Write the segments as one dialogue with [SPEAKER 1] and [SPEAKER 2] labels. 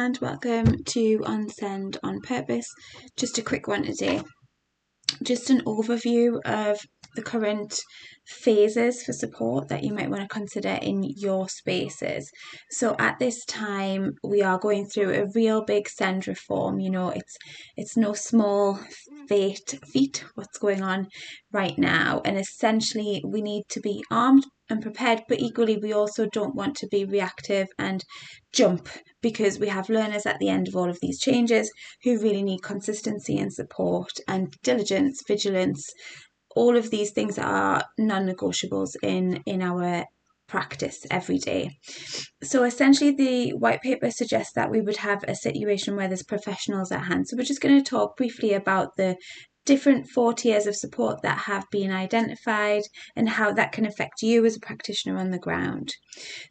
[SPEAKER 1] and welcome to Unsend on Purpose. Just a quick one today. Just an overview of the current phases for support that you might want to consider in your spaces. So at this time, we are going through a real big SEN reform. You know, it's no small feat what's going on right now, and essentially we need to be armed and prepared, but equally we also don't want to be reactive and jump, because we have learners at the end of all of these changes who really need consistency and support and diligence, vigilance, all of these things are non-negotiables in our practice every day. So essentially the white paper suggests that we would have a situation where there's professionals at hand. So we're just going to talk briefly about the different 4 tiers of support that have been identified and how that can affect you as a practitioner on the ground.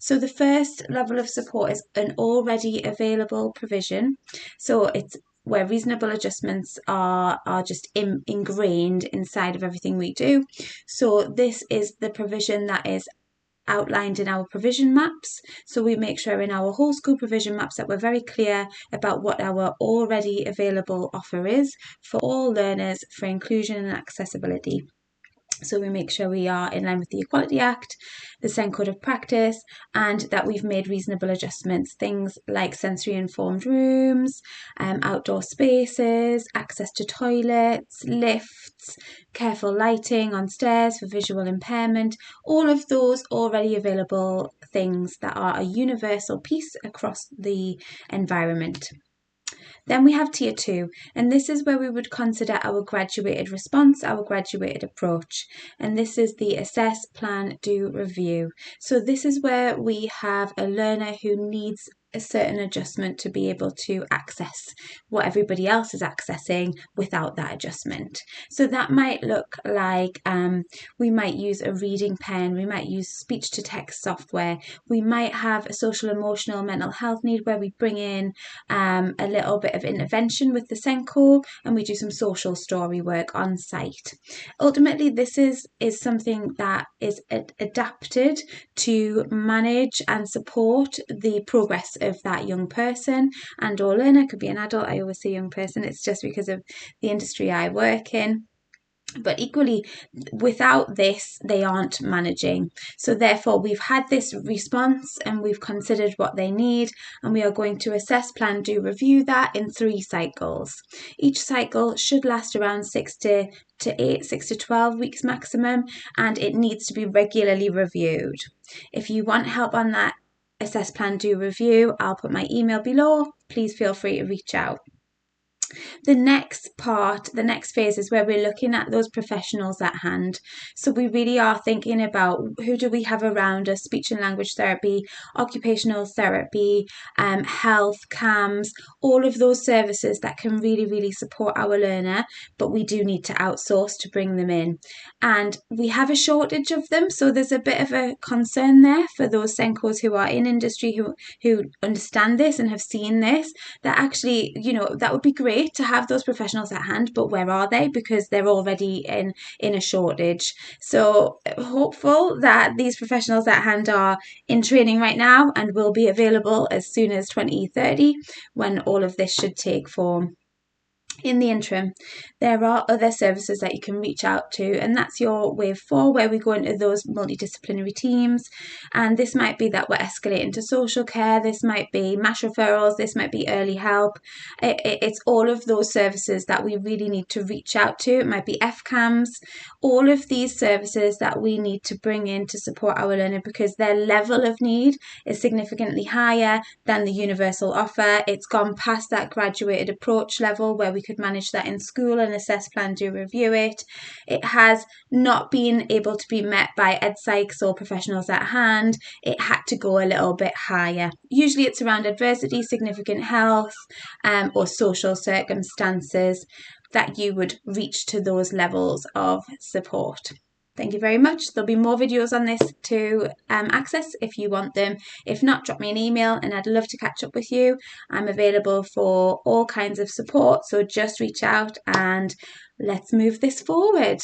[SPEAKER 1] So the first level of support is an already available provision. So it's where reasonable adjustments are just ingrained inside of everything we do. So this is the provision that is outlined in our provision maps. So we make sure in our whole school provision maps that we're very clear about what our already available offer is for all learners for inclusion and accessibility. So we make sure we are in line with the Equality Act, the SEN Code of Practice, and that we've made reasonable adjustments, things like sensory informed rooms, outdoor spaces, access to toilets, lifts, careful lighting on stairs for visual impairment, all of those already available things that are a universal piece across the environment. Then we have tier 2, and this is where we would consider our graduated response, our graduated approach. And this is the assess, plan, do, review. So this is where we have a learner who needs a certain adjustment to be able to access what everybody else is accessing without that adjustment. So that might look like we might use a reading pen, we might use speech to text software, we might have a social, emotional, mental health need where we bring in a little bit of intervention with the SENCO and we do some social story work on site. Ultimately, this is something that is adapted to manage and support the progress of that young person and or learner. Could be an adult. I always say young person. It's just because of the industry I work in. But equally, without this, they aren't managing. So therefore, we've had this response and we've considered what they need, and we are going to assess, plan, do, review that in 3 cycles. Each cycle should last around 6 to 12 weeks maximum, and it needs to be regularly reviewed. If you want help on that assess, plan, do, review, I'll put my email below. Please feel free to reach out. The next phase is where we're looking at those professionals at hand. So we really are thinking about who do we have around us: speech and language therapy, occupational therapy, health, CAMS, all of those services that can really, really support our learner, but we do need to outsource to bring them in. And we have a shortage of them, so there's a bit of a concern there for those SENCOs who are in industry who understand this and have seen this, that actually, you know, that would be great to have those professionals at hand, but where are they? Because they're already in a shortage. So hopeful that these professionals at hand are in training right now and will be available as soon as 2030, when all of this should take form. In the interim, there are other services that you can reach out to, and that's your wave 4, where we go into those multidisciplinary teams. And this might be that we're escalating to social care, this might be MASH referrals, this might be early help. It's all of those services that we really need to reach out to. It might be FCAMS, all of these services that we need to bring in to support our learner, because their level of need is significantly higher than the universal offer. It's gone past that graduated approach level where we could manage that in school and assess, plan, do, review it. It has not been able to be met by ed psychs or professionals at hand. It had to go a little bit higher. Usually it's around adversity, significant health, or social circumstances that you would reach to those levels of support. Thank you very much. There'll be more videos on this to access if you want them. If not, drop me an email and I'd love to catch up with you. I'm available for all kinds of support, so just reach out and let's move this forward.